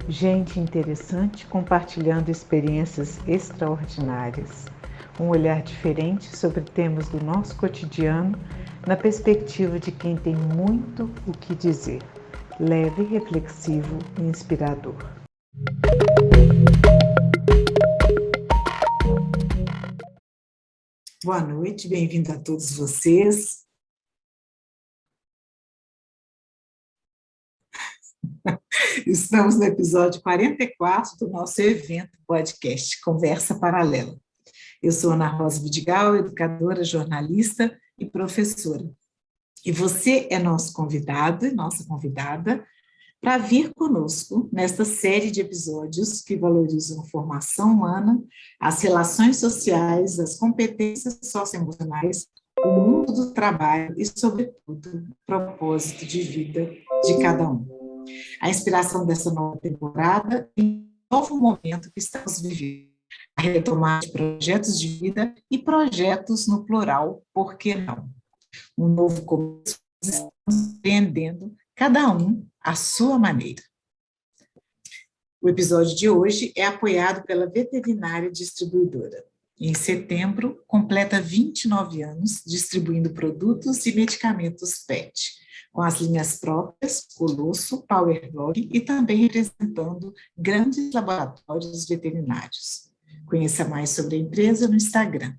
Gente interessante compartilhando experiências extraordinárias. Um olhar diferente sobre temas do nosso cotidiano, na perspectiva de quem tem muito o que dizer. Leve, reflexivo e inspirador. Boa noite, bem-vindo a todos vocês. Estamos no episódio 44 do nosso evento podcast Conversa Paralela. Eu sou Ana Rosa Vidigal, educadora, jornalista e professora. E você é nosso convidado e nossa convidada para vir conosco nesta série de episódios que valorizam a formação humana, as relações sociais, as competências socioemocionais, o mundo do trabalho e, sobretudo, o propósito de vida de cada um. A inspiração dessa nova temporada e um novo momento que estamos vivendo, a retomada de projetos de vida e projetos no plural, por que não? Um novo começo, estamos empreendendo, cada um à sua maneira. O episódio de hoje é apoiado pela Veterinária Distribuidora. Em setembro, completa 29 anos distribuindo produtos e medicamentos PET, com as linhas próprias, Colosso, PowerDog e também representando grandes laboratórios veterinários. Conheça mais sobre a empresa no Instagram,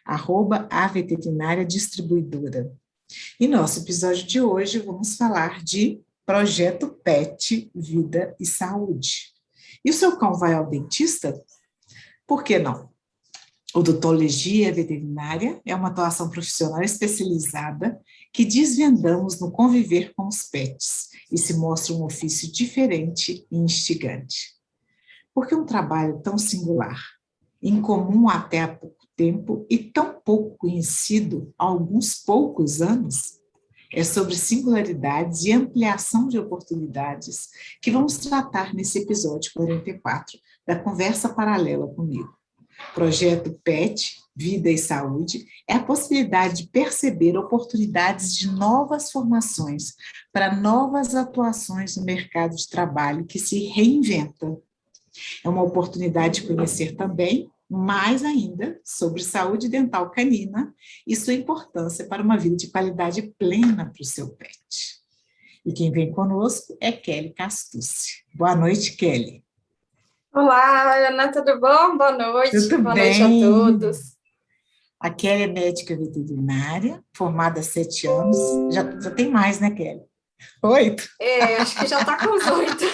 @aveterinaria-distribuidora. E nosso episódio de hoje vamos falar de Projeto PET, Vida e Saúde. E o seu cão vai ao dentista? Por que não? Odontologia veterinária é uma atuação profissional especializada que desvendamos no conviver com os pets e se mostra um ofício diferente e instigante. Por que um trabalho tão singular, incomum até há pouco tempo e tão pouco conhecido há alguns poucos anos? É sobre singularidades e ampliação de oportunidades que vamos tratar nesse episódio 44 da Conversa Paralela comigo. Projeto PET, Vida e Saúde, é a possibilidade de perceber oportunidades de novas formações para novas atuações no mercado de trabalho que se reinventa. É uma oportunidade de conhecer também, mais ainda, sobre saúde dental canina e sua importância para uma vida de qualidade plena para o seu pet. E quem vem conosco é Kelly Castucci. Boa noite, Kelly. Olá, Ana, tudo bom? Boa noite. Tudo Boa bem? noite a todos. A Kelly é médica veterinária, formada há 7 anos. Já tem mais, né, Kelly? 8? Acho que já está com os 8.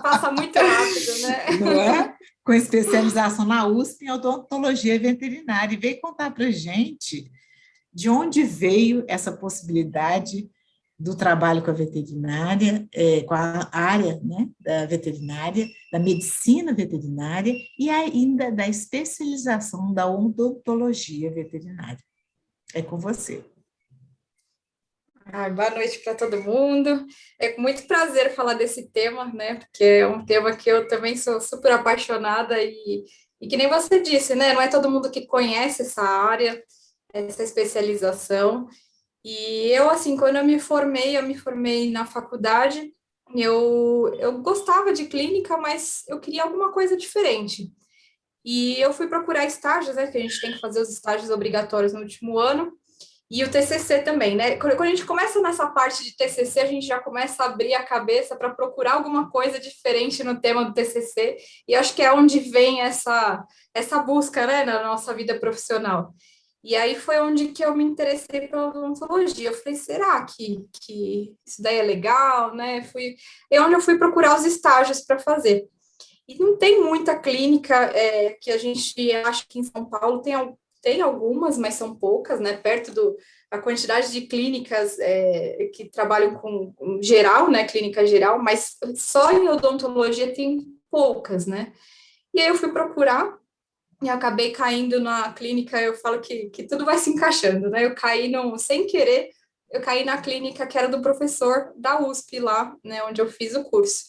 Passa muito rápido, né? Não é? Com especialização na USP em odontologia veterinária. E veio contar para a gente de onde veio essa possibilidade do trabalho com a veterinária, com a área, né, da veterinária, da medicina veterinária e ainda da especialização da odontologia veterinária. É com você. Boa noite para todo mundo. É com muito prazer falar desse tema, né? Porque é um tema que eu também sou super apaixonada e que nem você disse, né? Não é todo mundo que conhece essa área, essa especialização. E eu, assim, quando eu me formei na faculdade, eu gostava de clínica, mas eu queria alguma coisa diferente. E eu fui procurar estágios, né, que a gente tem que fazer os estágios obrigatórios no último ano, e o TCC também, né? Quando a gente começa nessa parte de TCC, a gente já começa a abrir a cabeça para procurar alguma coisa diferente no tema do TCC, e acho que é onde vem essa busca, né, na nossa vida profissional. E aí foi onde que eu me interessei pela odontologia. Eu falei, será que isso daí é legal, né? É onde eu fui procurar os estágios para fazer. E não tem muita clínica que a gente acha que em São Paulo tem algumas, mas são poucas, né? Perto da quantidade de clínicas que trabalham com geral, né? Clínica geral, mas só em odontologia tem poucas, né? E aí eu fui procurar e acabei caindo na clínica. Eu falo que tudo vai se encaixando, né? Sem querer, eu caí na clínica que era do professor da USP lá, né? Onde eu fiz o curso.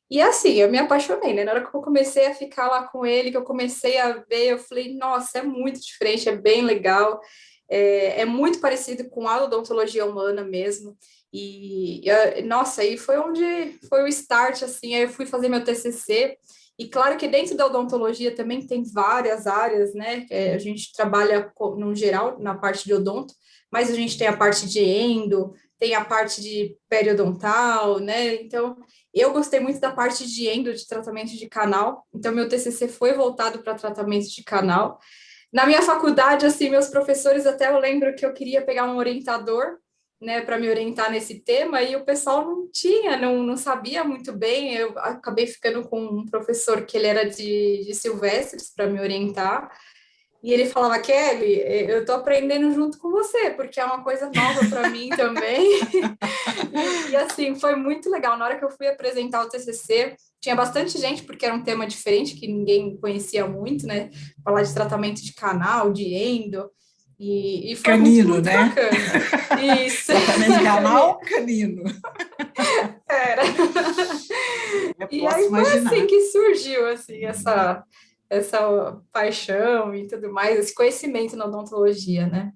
E assim, eu me apaixonei, né? Na hora que eu comecei a ficar lá com ele, que eu comecei a ver, eu falei, nossa, é muito diferente, é bem legal. é muito parecido com a odontologia humana mesmo. Nossa, aí foi onde foi o start, assim, aí eu fui fazer meu TCC, e claro que dentro da odontologia também tem várias áreas, né? A gente trabalha, no geral, na parte de odonto, mas a gente tem a parte de endo, tem a parte de periodontal, né? Então, eu gostei muito da parte de endo, de tratamento de canal, então meu TCC foi voltado para tratamento de canal. Na minha faculdade, assim, meus professores, até eu lembro que eu queria pegar um orientador, né, para me orientar nesse tema, e o pessoal não tinha, não sabia muito bem. Eu acabei ficando com um professor que ele era de Silvestres para me orientar, e ele falava: Kelly, eu estou aprendendo junto com você, porque é uma coisa nova para mim também. Assim, foi muito legal. Na hora que eu fui apresentar o TCC, tinha bastante gente, porque era um tema diferente, que ninguém conhecia muito, né? Falar de tratamento de canal, de endo, e foi muito, Canino, muito né? bacana. Isso. Tratamento de canal, canino. Era. Eu E posso aí foi assim imaginar. que surgiu, assim, essa paixão e tudo mais, esse conhecimento na odontologia, né?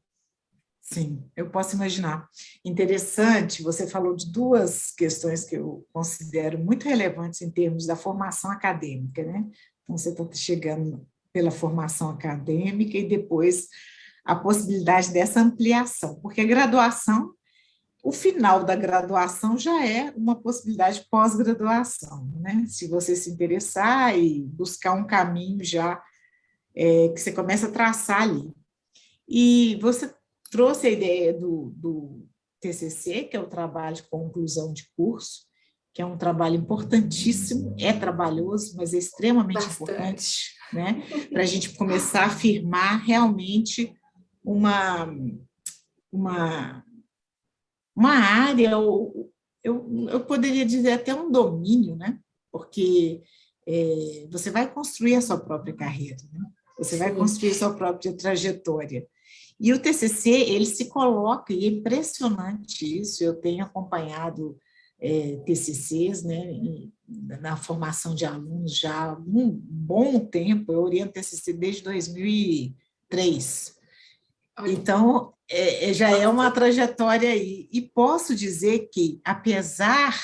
Sim, eu posso imaginar. Interessante, você falou de duas questões que eu considero muito relevantes em termos da formação acadêmica, né? Então, você está chegando pela formação acadêmica e depois a possibilidade dessa ampliação, porque a graduação, o final da graduação já é uma possibilidade de pós-graduação, né? Se você se interessar e buscar um caminho já que você começa a traçar ali. E você trouxe a ideia do TCC, que é o trabalho de conclusão de curso, que é um trabalho importantíssimo, é trabalhoso, mas é extremamente importante, né? Para a gente começar a afirmar realmente uma, uma área, ou eu poderia dizer até um domínio, né? Porque você vai construir a sua própria carreira, né? Você vai construir a sua própria trajetória. E o TCC, ele se coloca, e é impressionante isso, eu tenho acompanhado TCCs, né, na formação de alunos já há um bom tempo, eu oriento TCC desde 2003. Então, já é uma trajetória aí. E posso dizer que, apesar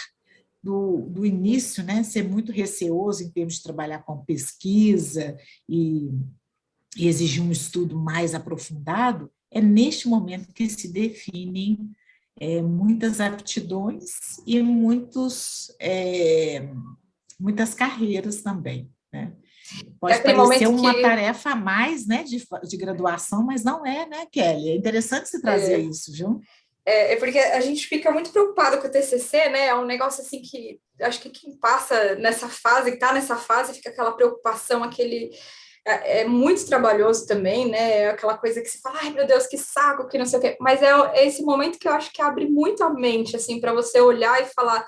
do início, né, ser muito receoso em termos de trabalhar com pesquisa e exigir um estudo mais aprofundado, é neste momento que se definem muitas aptidões e muitas carreiras também, né? Pode Aquele parecer momento uma que tarefa a mais, né, de graduação, mas não é, né, Kelly? É interessante você trazer isso, viu? é porque a gente fica muito preocupado com o TCC, né? É um negócio assim que acho que quem passa nessa fase, está nessa fase, fica aquela preocupação, aquele é muito trabalhoso também, né? É aquela coisa que se fala, ai meu Deus, que saco, que não sei o quê. Mas é esse momento que eu acho que abre muito a mente, assim, para você olhar e falar,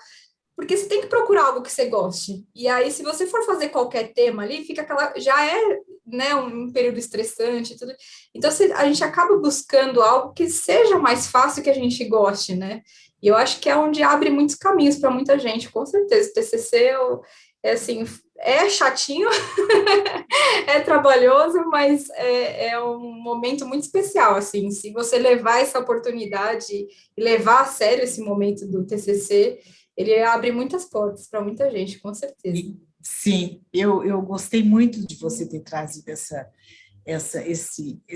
porque você tem que procurar algo que você goste. E aí, se você for fazer qualquer tema ali, fica aquela. Já é, né, um período estressante e tudo. Então, a gente acaba buscando algo que seja mais fácil, que a gente goste, né? E eu acho que é onde abre muitos caminhos para muita gente, com certeza. O TCC é assim, é chatinho, é trabalhoso, mas é um momento muito especial, assim. Se você levar essa oportunidade e levar a sério esse momento do TCC, ele abre muitas portas para muita gente, com certeza. Sim, eu gostei muito de você ter trazido esse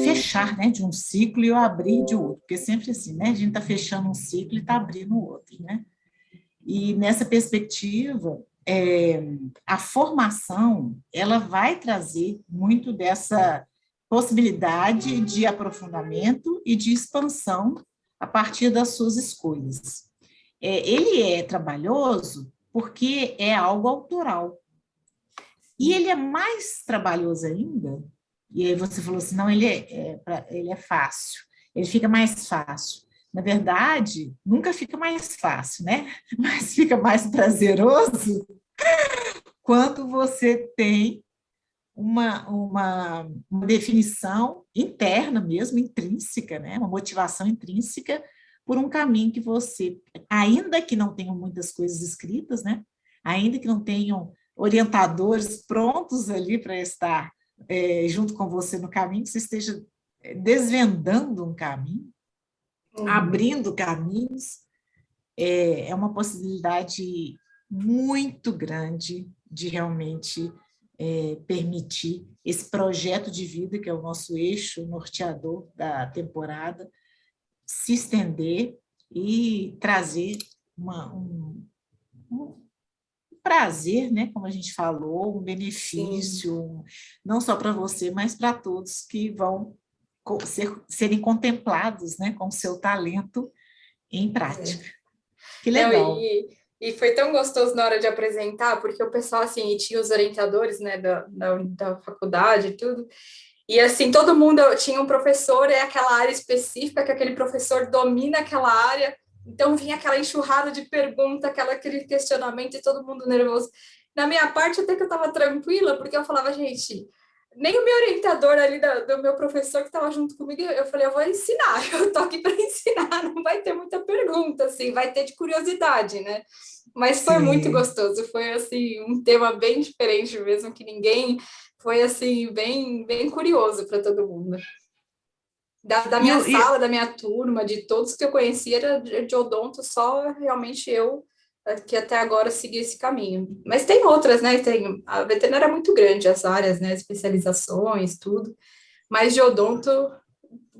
fechar, né, de um ciclo e o abrir de outro, porque sempre assim, né, a gente está fechando um ciclo e está abrindo outro, né? E nessa perspectiva, a formação, ela vai trazer muito dessa possibilidade de aprofundamento e de expansão a partir das suas escolhas. Ele é trabalhoso porque é algo autoral. E ele é mais trabalhoso ainda, e aí você falou assim, não, ele é fácil, ele fica mais fácil. Na verdade, nunca fica mais fácil, né? Mas fica mais prazeroso quando você tem uma definição interna mesmo, intrínseca, né? Uma motivação intrínseca por um caminho que você, ainda que não tenham muitas coisas escritas, né? Ainda que não tenham orientadores prontos ali para estar junto com você no caminho, que você esteja desvendando um caminho, Uhum. abrindo caminhos, é uma possibilidade muito grande de realmente permitir esse projeto de vida, que é o nosso eixo norteador da temporada, se estender e trazer um prazer, né, como a gente falou, um benefício, não só para você, mas para todos que vão serem contemplados, né, com o seu talento em prática. Que Não, legal. e foi tão gostoso na hora de apresentar, porque o pessoal, assim, tinha os orientadores, né, da faculdade e tudo, e, assim, todo mundo tinha um professor, é aquela área específica, que aquele professor domina aquela área, então vinha aquela enxurrada de pergunta, aquele questionamento e todo mundo nervoso. Na minha parte, até que eu estava tranquila, porque eu falava, gente, nem o meu orientador ali do meu professor que estava junto comigo, eu falei, eu vou ensinar, eu tô aqui para ensinar, não vai ter muita pergunta, assim, vai ter de curiosidade, né? Mas foi muito Sim. gostoso, foi, assim, um tema bem diferente mesmo, que ninguém... Foi, assim, bem, bem curioso para todo mundo. Da minha sala, da minha turma, de todos que eu conhecia, era de odonto, só realmente eu que até agora segui esse caminho. Mas tem outras, né? A veterinária é muito grande, as áreas, né? Especializações, tudo. Mas de odonto,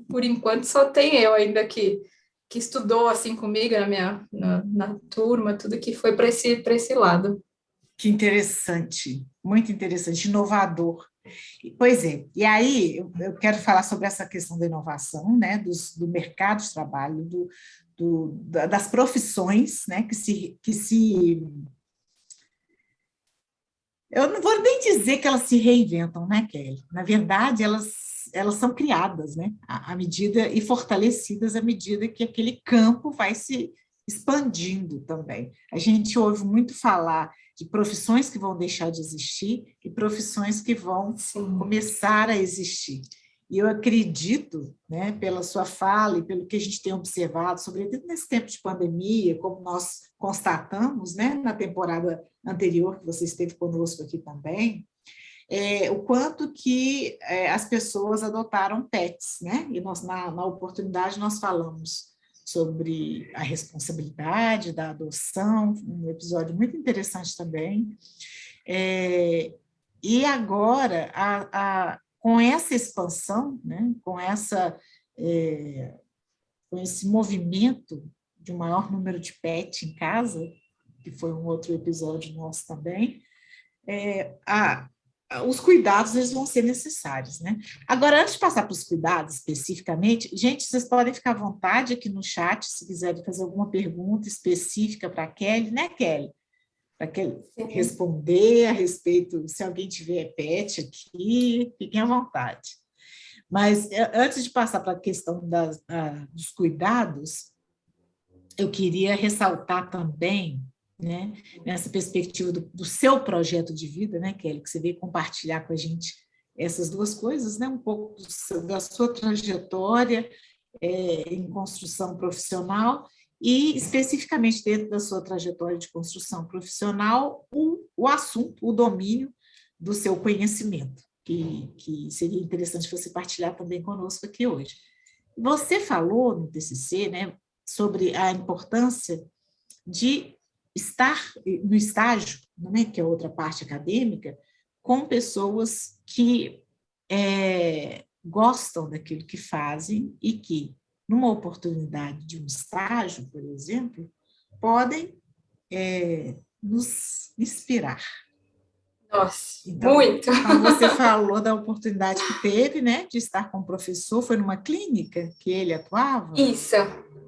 por enquanto, só tem eu ainda que estudou assim comigo na turma, tudo que foi para esse lado. Que interessante, muito interessante, inovador. Pois é, e aí eu quero falar sobre essa questão da inovação, né, do mercado de trabalho, das profissões, né, eu não vou nem dizer que elas se reinventam, né, Kelly? Na verdade, elas são criadas, né, à medida e fortalecidas à medida que aquele campo vai se expandindo também. A gente ouve muito falar de profissões que vão deixar de existir e profissões que vão começar a existir. E eu acredito, né, pela sua fala e pelo que a gente tem observado, sobretudo nesse tempo de pandemia, como nós constatamos, né, na temporada anterior, que você esteve conosco aqui também, o quanto que as pessoas adotaram pets, né? E nós, na oportunidade, nós falamos sobre a responsabilidade da adoção, um episódio muito interessante também. E agora, com essa expansão, né, com esse movimento de um maior número de pets em casa, que foi um outro episódio nosso também, os cuidados eles vão ser necessários, né? Agora, antes de passar para os cuidados especificamente, gente, vocês podem ficar à vontade aqui no chat, se quiserem fazer alguma pergunta específica para a Kelly, né, Kelly? Para Kelly responder a respeito, se alguém tiver pet aqui, fiquem à vontade. Mas, antes de passar para a questão dos cuidados, eu queria ressaltar também, né, nessa perspectiva do seu projeto de vida, né, Kelly, que você veio compartilhar com a gente essas duas coisas, né, um pouco da sua trajetória em construção profissional e, especificamente dentro da sua trajetória de construção profissional, o assunto, o domínio do seu conhecimento, que seria interessante você partilhar também conosco aqui hoje. Você falou no TCC, né, sobre a importância de estar no estágio, né, que é outra parte acadêmica, com pessoas que gostam daquilo que fazem e que, numa oportunidade de um estágio, por exemplo, podem nos inspirar. Nossa, então, muito! Então, você falou da oportunidade que teve, né, de estar com o professor, foi numa clínica que ele atuava? Isso.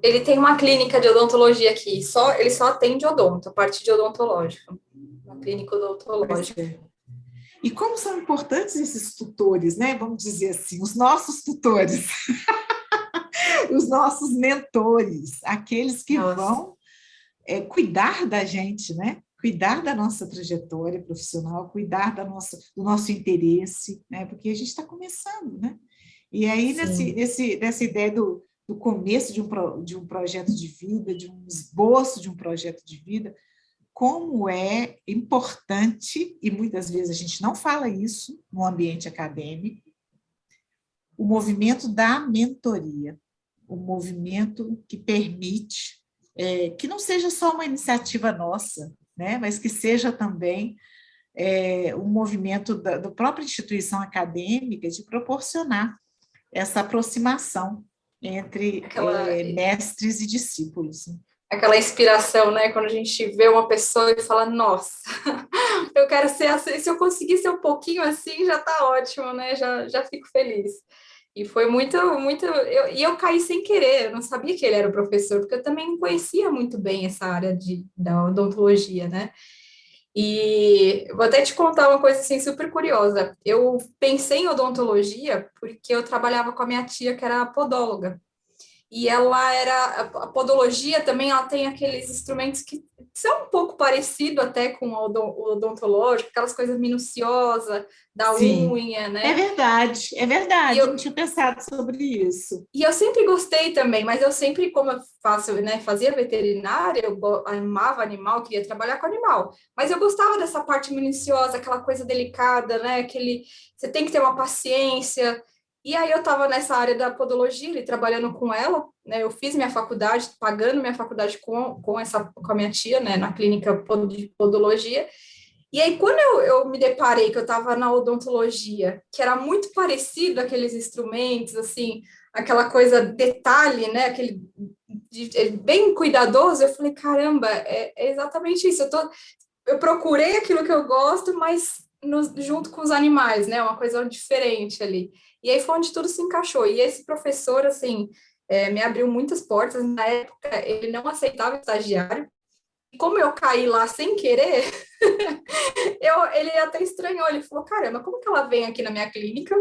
Ele tem uma clínica de odontologia aqui, ele só atende odonto, a parte de odontológico. Uma clínica odontológica. E como são importantes esses tutores, né? Vamos dizer assim, os nossos tutores, os nossos mentores, aqueles que vão cuidar da gente, né? Cuidar da nossa trajetória profissional, cuidar do nosso interesse, né? Porque a gente está começando, né? E aí, nessa ideia do começo de um projeto de vida, de um esboço de um projeto de vida, como é importante, e muitas vezes a gente não fala isso no ambiente acadêmico, o movimento da mentoria, o movimento que permite que não seja só uma iniciativa nossa, né, mas que seja também um movimento da própria instituição acadêmica de proporcionar essa aproximação entre Aquela, mestres e discípulos. aquela inspiração, né? Quando a gente vê uma pessoa e fala, nossa, eu quero ser assim, se eu conseguir ser um pouquinho assim, já tá ótimo, né? Já fico feliz. E foi muito. Eu caí sem querer, eu não sabia que ele era o professor, porque eu também não conhecia muito bem essa área da odontologia, né? E vou até te contar uma coisa assim super curiosa. Eu pensei em odontologia porque eu trabalhava com a minha tia, que era podóloga. E ela era, a podologia também, ela tem aqueles instrumentos que são um pouco parecido até com o odontológico, aquelas coisas minuciosas da Sim, unha, é né? verdade, é E verdade, eu não eu, tinha pensado sobre isso. e eu sempre gostei também, mas eu sempre, como eu faço, né, fazia veterinária, amava animal, queria trabalhar com animal, mas eu gostava dessa parte minuciosa, aquela coisa delicada, né, você tem que ter uma paciência, e aí eu estava nessa área da podologia, ali, trabalhando com ela, né, eu fiz minha faculdade, pagando minha faculdade com a minha tia, né, na clínica de podologia, e aí, quando eu me deparei que eu estava na odontologia, que era muito parecido aqueles instrumentos, assim, aquela coisa detalhe, né? Bem cuidadoso, eu falei, caramba, é exatamente isso. Eu procurei aquilo que eu gosto, mas junto com os animais, né? Uma coisa diferente ali. E aí foi onde tudo se encaixou. E esse professor, assim, me abriu muitas portas. Na época, ele não aceitava estagiário. Como eu caí lá sem querer, ele até estranhou, ele falou, caramba, como que ela vem aqui na minha clínica,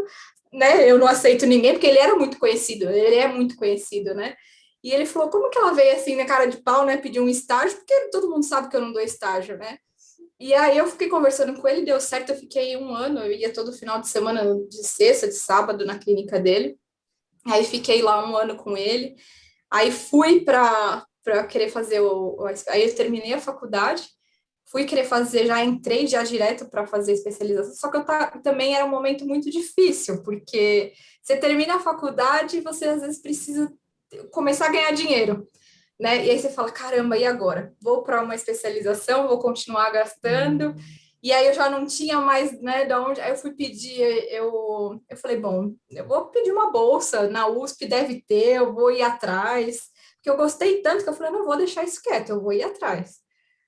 né, eu não aceito ninguém, porque ele era muito conhecido, ele é muito conhecido, né, e ele falou, como que ela veio assim, na cara de pau, né, pedir um estágio, porque todo mundo sabe que eu não dou estágio, né, e aí eu fiquei conversando com ele, deu certo, eu fiquei um ano, eu ia todo final de semana, de sexta, de sábado, na clínica dele, aí fiquei lá um ano com ele, aí fui para querer fazer aí eu terminei a faculdade, fui querer fazer, já entrei já direto para fazer especialização, só que também era um momento muito difícil, porque você termina a faculdade e você às vezes precisa começar a ganhar dinheiro, né? E aí você fala, caramba, e agora? Vou para uma especialização, vou continuar gastando, e aí eu já não tinha mais, né, da onde, aí eu fui pedir, eu falei, bom, eu vou pedir uma bolsa, na USP deve ter, eu vou ir atrás, porque eu gostei tanto que eu falei, não vou deixar isso quieto, eu vou ir atrás.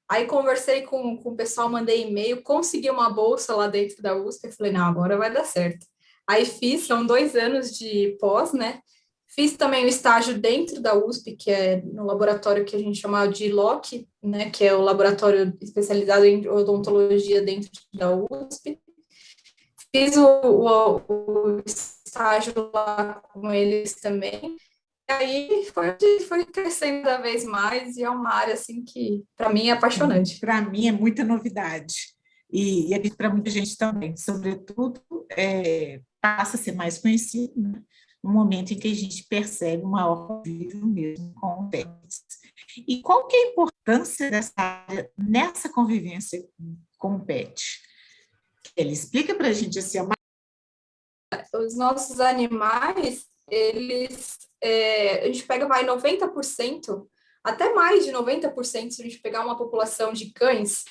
Aí conversei com o pessoal, mandei e-mail, consegui uma bolsa lá dentro da USP, eu falei, não, agora vai dar certo. Aí fiz, são 2 anos de pós, né? Fiz também o estágio dentro da USP, que é no laboratório que a gente chama de LOC, né? Que é o laboratório especializado em odontologia dentro da USP. Fiz o estágio lá com eles também. E aí foi crescendo cada vez mais e é uma área assim que para mim é apaixonante. Para mim é muita novidade. E para muita gente também, sobretudo, passa a ser mais conhecido, né? No momento em que a gente percebe um maior convívio mesmo com o pets. E qual que é a importância dessa área nessa convivência com o pet? Ele explica para a gente assim, Os nossos animais, a gente pega, vai 90%, até mais de 90%, se a gente pegar uma população de cães,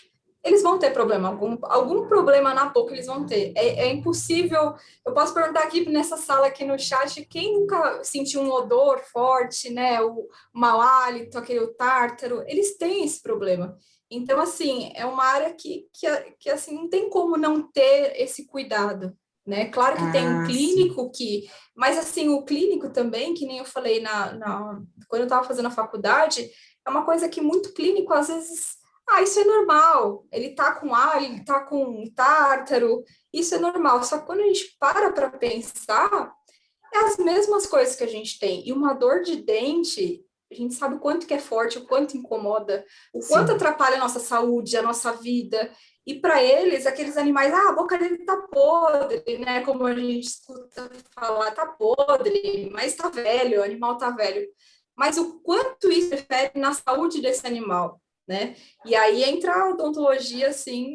eles vão ter problema, algum problema na boca eles vão ter. É impossível, eu posso perguntar aqui nessa sala, aqui no chat, quem nunca sentiu um odor forte, né, o mau hálito, aquele tártaro, eles têm esse problema. Então, assim, é uma área que assim, não tem como não ter esse cuidado, né? Claro que tem um sim. clínico mas assim, o clínico também, que nem eu falei quando eu estava fazendo a faculdade, é uma coisa que muito clínico, às vezes, isso é normal, ele tá com ele tá com tártaro, isso é normal. Só que quando a gente para pensar, é as mesmas coisas que a gente tem. E uma dor de dente, a gente sabe o quanto que é forte, o quanto incomoda, o quanto Sim. atrapalha a nossa saúde, a nossa vida. E para eles, aqueles animais, a boca dele tá podre, né? Como a gente escuta falar, tá podre, mas tá velho, o animal tá velho. Mas o quanto isso interfere na saúde desse animal, né? E aí entra a odontologia, assim,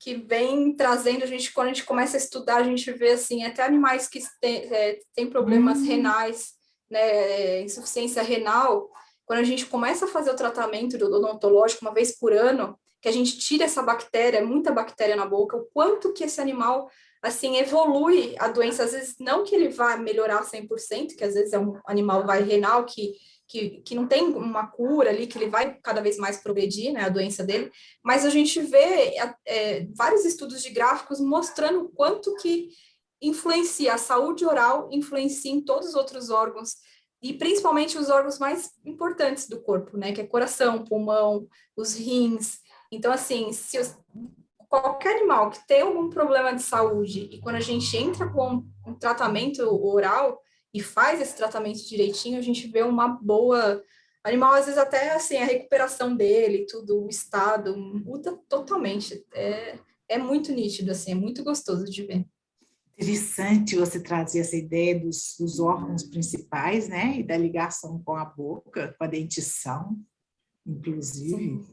que vem trazendo, quando a gente começa a estudar, a gente vê, assim, até animais que têm problemas renais, né, insuficiência renal, quando a gente começa a fazer o tratamento do odontológico uma vez por ano, que a gente tira essa bactéria, muita bactéria na boca, o quanto que esse animal, assim, evolui a doença, às vezes não que ele vá melhorar 100%, que às vezes é um animal renal que não tem uma cura ali, que ele vai cada vez mais progredir, né, a doença dele, mas a gente vê vários estudos de gráficos mostrando o quanto que influencia, a saúde oral influencia em todos os outros órgãos, e principalmente os órgãos mais importantes do corpo, né, que é coração, pulmão, os rins. Então, assim, qualquer animal que tem algum problema de saúde, e quando a gente entra com um tratamento oral e faz esse tratamento direitinho, a gente vê uma boa animal, às vezes até assim, a recuperação dele, tudo, o estado, muda totalmente. É muito nítido, assim, é muito gostoso de ver. Interessante você trazer essa ideia dos órgãos principais, né? E da ligação com a boca, com a dentição, inclusive. Sim.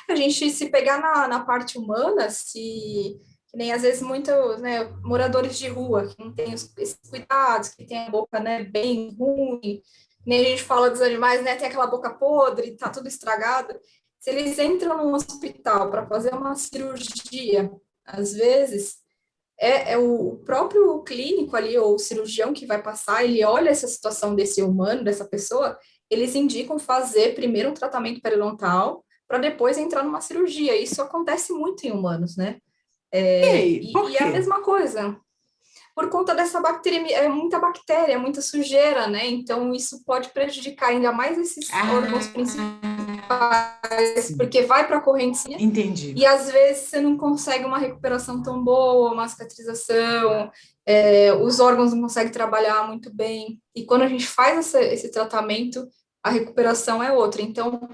A gente, se pegar na parte humana, que nem às vezes muitos, né, moradores de rua que não têm esses cuidados, que tem a boca, né, bem ruim, nem a gente fala dos animais, né, tem aquela boca podre, tá tudo estragado. Se eles entram num hospital para fazer uma cirurgia, às vezes é o próprio clínico ali, ou o cirurgião que vai passar, ele olha essa situação desse humano, dessa pessoa, eles indicam fazer primeiro um tratamento periodontal para depois entrar numa cirurgia. Isso acontece muito em humanos, né? E por E é a quê? mesma coisa. Por conta dessa bactéria, muita bactéria, muita sujeira, né? Então, isso pode prejudicar ainda mais esses órgãos principais, Sim, porque vai para a correntinha entendi. e às vezes você não consegue uma recuperação tão boa, uma cicatrização, os órgãos não conseguem trabalhar muito bem. E quando a gente faz esse tratamento, a recuperação é outra. Então,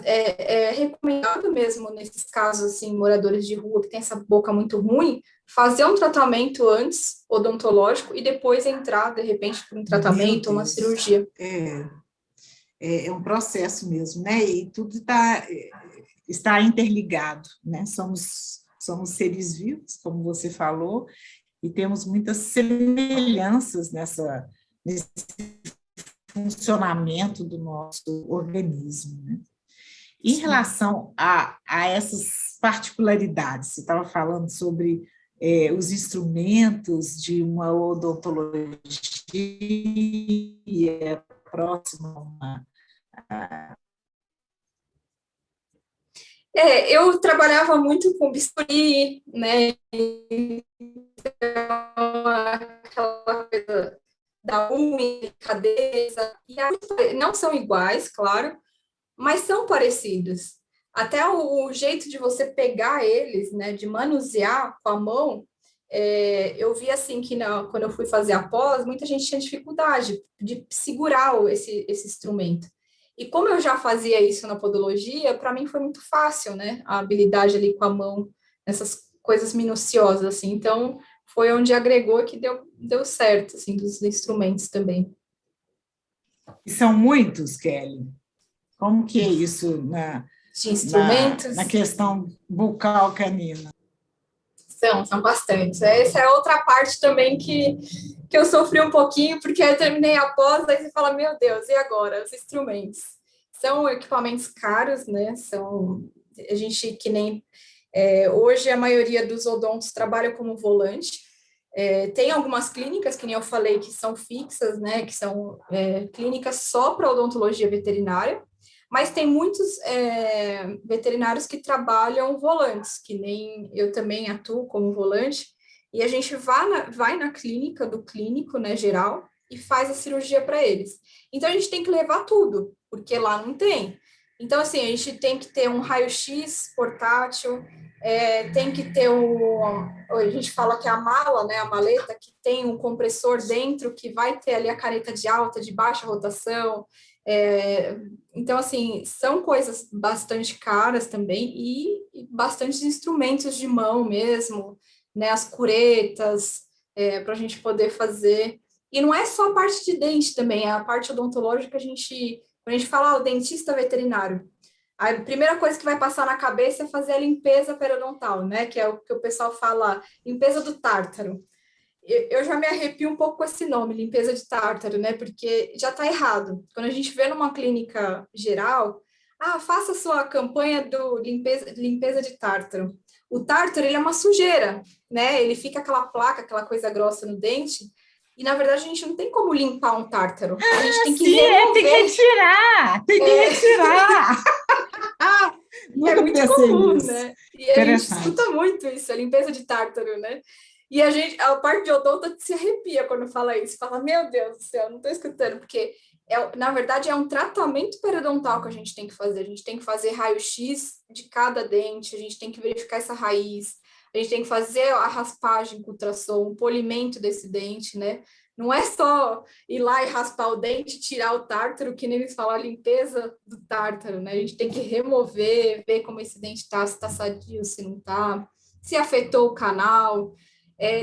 é recomendado mesmo nesses casos, assim, moradores de rua que tem essa boca muito ruim, fazer um tratamento antes, odontológico, e depois entrar, de repente, para um Meu tratamento ou uma Deus, cirurgia. é um processo mesmo, né? E tudo está interligado, né? Somos seres vivos, como você falou, e temos muitas semelhanças nesse funcionamento do nosso organismo, né? Em Sim. relação a essas particularidades, você estava falando sobre os instrumentos de uma odontologia próxima a uma. Eu trabalhava muito com bisturi, né? Aquela coisa da unha, delicadeza, e não são iguais, claro, mas são parecidos. Até o jeito de você pegar eles, né, de manusear com a mão, eu vi assim que quando eu fui fazer a pós, muita gente tinha dificuldade de segurar esse instrumento. E como eu já fazia isso na podologia, para mim foi muito fácil, né, a habilidade ali com a mão, nessas coisas minuciosas, assim. Então, foi onde agregou que deu certo, assim, dos instrumentos também. E são muitos, Kelly. Como que é isso De na instrumentos, questão bucal canina? são bastantes. Essa é outra parte também que eu sofri um pouquinho, porque eu terminei a pós, aí você fala, meu Deus, e agora? Os instrumentos. São equipamentos caros, né? A gente que nem... hoje a maioria dos odontos trabalha como volante. Tem algumas clínicas, que nem eu falei, que são fixas, né? Que são clínicas só para odontologia veterinária, mas tem muitos veterinários que trabalham volantes, que nem eu também atuo como volante, e a gente vai na clínica do clínico, né, geral, e faz a cirurgia para eles. Então, a gente tem que levar tudo, porque lá não tem. Então, assim, a gente tem que ter um raio-x portátil, tem que ter a gente fala que é a mala, né, a maleta, que tem um compressor dentro, que vai ter ali a caneta de alta, de baixa rotação. Então, assim, são coisas bastante caras também e bastantes instrumentos de mão mesmo, né, as curetas, para a gente poder fazer. E não é só a parte de dente também, é a parte odontológica, quando a gente fala o dentista veterinário, A primeira coisa que vai passar na cabeça é fazer a limpeza periodontal, né? Que é o que o pessoal fala, limpeza do tártaro. Eu já me arrepio um pouco com esse nome, limpeza de tártaro, né? Porque já está errado. Quando a gente vê numa clínica geral, faça a sua campanha do limpeza de tártaro. O tártaro, ele é uma sujeira, né? Ele fica aquela placa, aquela coisa grossa no dente, e na verdade a gente não tem como limpar um tártaro. A gente tem que remover. Tem que retirar, tem que retirar. É Nunca muito pensei comum, nisso. né? E a gente escuta muito isso, a limpeza de tártaro, né? E a parte de odonto se arrepia quando fala isso. Fala, meu Deus do céu, não estou escutando, porque, na verdade, é um tratamento periodontal que a gente tem que fazer. A gente tem que fazer raio-x de cada dente, a gente tem que verificar essa raiz, a gente tem que fazer a raspagem com ultrassom, o polimento desse dente, né? Não é só ir lá e raspar o dente, tirar o tártaro, que nem eles falam, a limpeza do tártaro, né? A gente tem que remover, ver como esse dente está, se está sadio, se não está, se afetou o canal.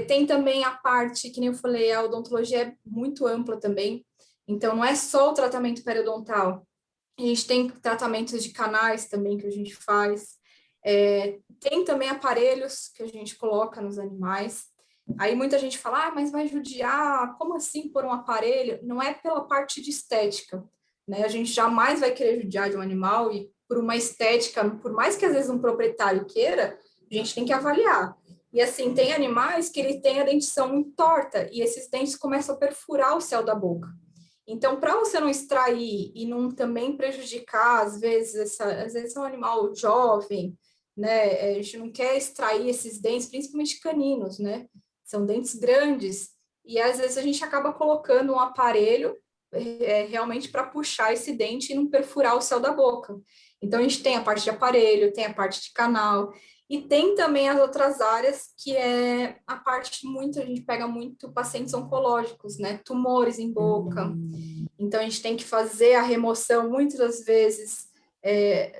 Tem também a parte, que nem eu falei, a odontologia é muito ampla também, então não é só o tratamento periodontal, a gente tem tratamentos de canais também que a gente faz, tem também aparelhos que a gente coloca nos animais. Aí muita gente fala, mas vai judiar, como assim por um aparelho? Não é pela parte de estética, né? A gente jamais vai querer judiar de um animal e por uma estética, por mais que às vezes um proprietário queira, a gente tem que avaliar. E assim, tem animais que ele tem a dentição muito torta e esses dentes começam a perfurar o céu da boca. Então, para você não extrair e não também prejudicar, às vezes é um animal jovem, né? A gente não quer extrair esses dentes, principalmente caninos, né? São dentes grandes, e às vezes a gente acaba colocando um aparelho realmente para puxar esse dente e não perfurar o céu da boca. Então, a gente tem a parte de aparelho, tem a parte de canal, e tem também as outras áreas, que é a parte muito, a gente pega muito pacientes oncológicos, né? Tumores em boca. Então, a gente tem que fazer a remoção, muitas das vezes,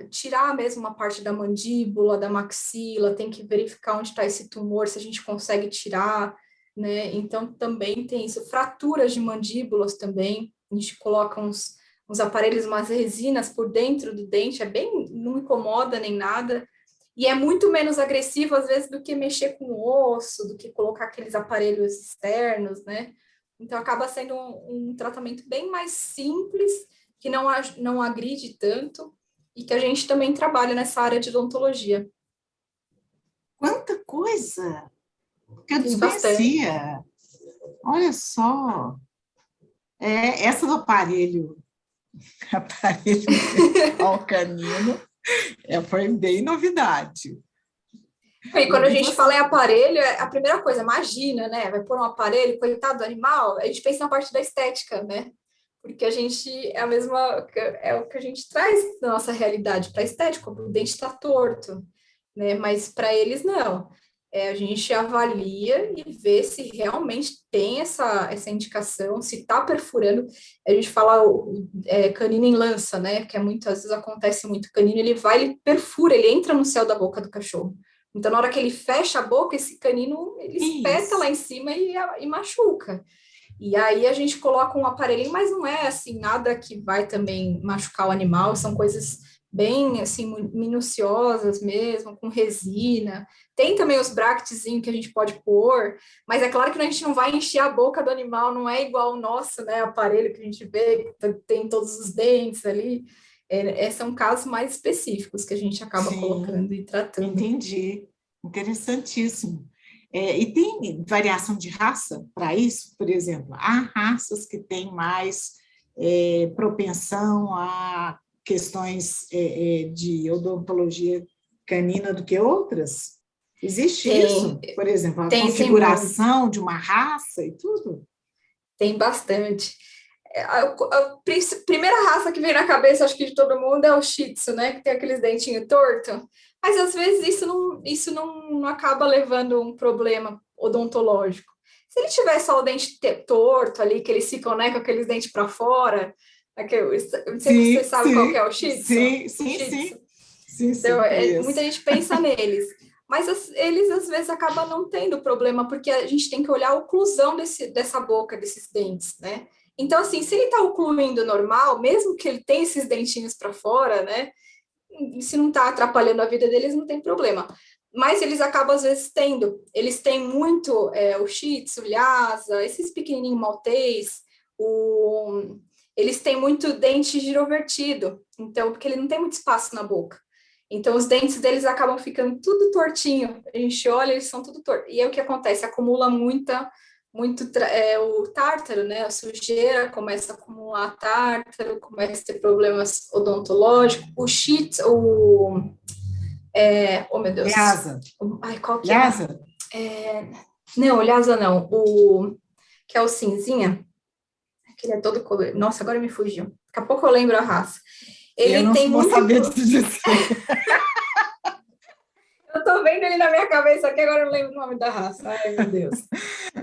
tirar mesmo uma parte da mandíbula, da maxila, tem que verificar onde está esse tumor, se a gente consegue tirar, né? Então, também tem isso. Fraturas de mandíbulas também, a gente coloca uns aparelhos, umas resinas por dentro do dente, não incomoda nem nada, e é muito menos agressivo, às vezes, do que mexer com o osso, do que colocar aqueles aparelhos externos, né? Então, acaba sendo um tratamento bem mais simples, que não agride tanto, e que a gente também trabalha nessa área de odontologia. Quanta coisa que eu Tem bastante. desconhecia. Olha só. Essa do aparelho ao canino, foi bem novidade. E quando a gente fala em aparelho, a primeira coisa, imagina, né? Vai pôr um aparelho, coitado do animal, a gente pensa na parte da estética, né? Porque a gente é o que a gente traz da nossa realidade para a estética, o dente está torto, né? Mas para eles não. A gente avalia e vê se realmente tem essa indicação, se está perfurando. A gente fala canino em lança, né? Que às vezes acontece muito. O canino, ele perfura, ele entra no céu da boca do cachorro. Então, na hora que ele fecha a boca, esse canino, ele espeta lá em cima e machuca. E aí a gente coloca um aparelhinho, mas não é assim nada que vai também machucar o animal, são coisas bem assim minuciosas mesmo, com resina. Tem também os bractezinhos que a gente pode pôr, mas é claro que a gente não vai encher a boca do animal, não é igual o nosso, né, aparelho que a gente vê, que tem todos os dentes ali. São casos mais específicos que a gente acaba colocando e tratando. Entendi. Interessantíssimo. E tem variação de raça para isso? Por exemplo, há raças que têm mais propensão a questões de odontologia canina do que outras? Existe isso? Por exemplo, a configuração de uma raça e tudo? Tem bastante. A primeira raça que vem na cabeça, acho que de todo mundo, é o Shih Tzu, né? Que tem aqueles dentinhos tortos. Mas, às vezes, isso não acaba levando um problema odontológico. Se ele tiver só o dente torto ali, que eles ficam, né, com aqueles dentes para fora, não sei se você sabe qual que é o Shih Tzu. Sim. Então, muita gente pensa neles. Mas eles, às vezes, acabam não tendo problema, porque a gente tem que olhar a oclusão dessa boca, desses dentes, né? Então, assim, se ele está ocluindo normal, mesmo que ele tenha esses dentinhos para fora, né? se não está atrapalhando a vida deles, não tem problema. Mas eles acabam, às vezes, tendo. Eles têm muito o Shih Tzu, o Lhasa, esses pequenininhos maltês, eles têm muito dente girovertido, então, porque ele não tem muito espaço na boca. Então, os dentes deles acabam ficando tudo tortinho. A gente olha, eles são tudo tortos. E aí, o que acontece? Acumula o tártaro, né? A sujeira começa a acumular tártaro, começa a ter problemas odontológicos. O Shih Tzu, oh, meu Deus. Lhasa. Ai, qual que Lhasa? Não, o Lhasa não. Que é o cinzinha. Aquele é todo colorido. Nossa, agora me fugiu. Daqui a pouco eu lembro a raça. Eu não vou saber dizer. Eu tô vendo ele na minha cabeça aqui, agora eu não lembro o nome da raça. Ai, meu Deus.